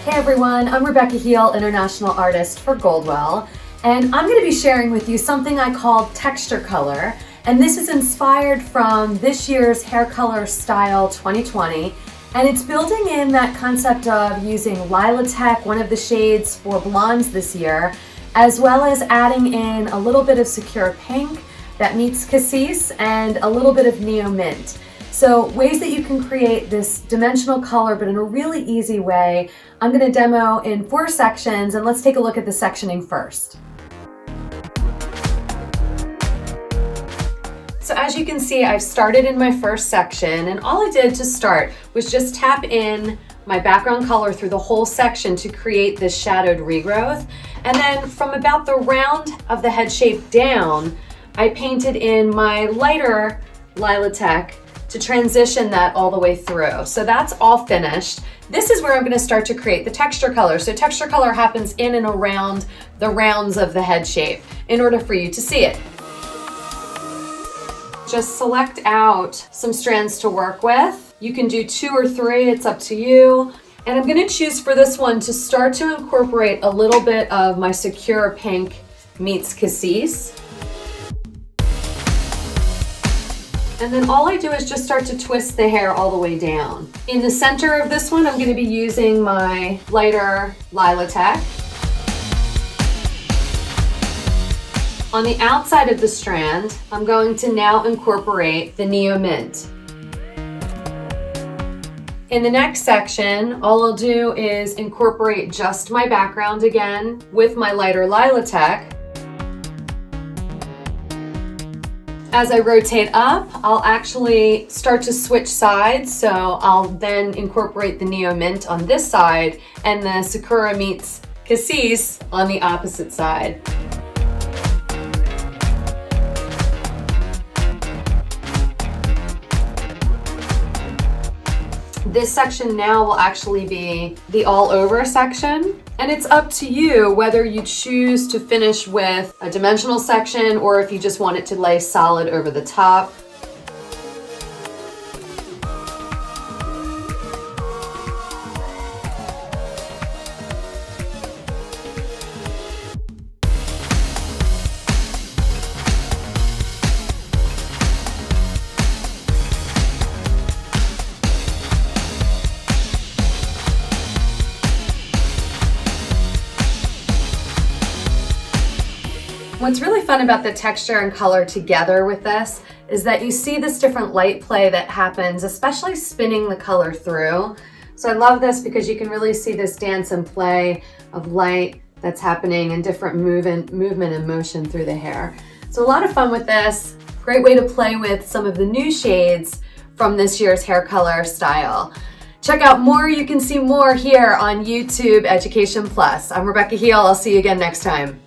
Hey everyone, I'm Hiele, International Artist for Goldwell, and I'm going to be sharing with you something I call texture color, and this is inspired from this year's Hair Color Style 2020, and it's building in that concept of using LILATECH, one of the shades for blondes this year, as well as adding in a little bit of SAKURA Pink that meets CASSIS and a little bit of Neo Mint. So ways that you can create this dimensional color, but in a really easy way. I'm going to demo in 4 sections, and let's take a look at the sectioning first. So as you can see, I've started in my first section, and all I did to start was just tap in my background color through the whole section to create this shadowed regrowth. And then from about the round of the head shape down, I painted in my lighter LILATECH to transition that all the way through. So that's all finished. This is where I'm gonna start to create the texture color. So texture color happens in and around the rounds of the head shape in order for you to see it. Just select out some strands to work with. You can do 2 or 3, it's up to you. And I'm gonna choose for this one to start to incorporate a little bit of my SAKURA Pink meets CASSIS. And then all I do is just start to twist the hair all the way down. In the center of this one, I'm going to be using my lighter LILATECH. On the outside of the strand, I'm going to now incorporate the Neo Mint. In the next section, all I'll do is incorporate just my background again with my lighter LILATECH. As I rotate up, I'll actually start to switch sides, so I'll then incorporate the Neo Mint on this side and the SAKURA meets CASSIS on the opposite side. This section now will actually be the all over section, and it's up to you whether you choose to finish with a dimensional section or if you just want it to lay solid over the top. What's really fun about the texture and color together with this is that you see this different light play that happens, especially spinning the color through. So I love this because you can really see this dance and play of light that's happening and different movement and motion through the hair. So a lot of fun with this. Great way to play with some of the new shades from this year's Hair Color Style. Check out more, you can see more here on YouTube Education Plus. I'm Hiele, I'll see you again next time.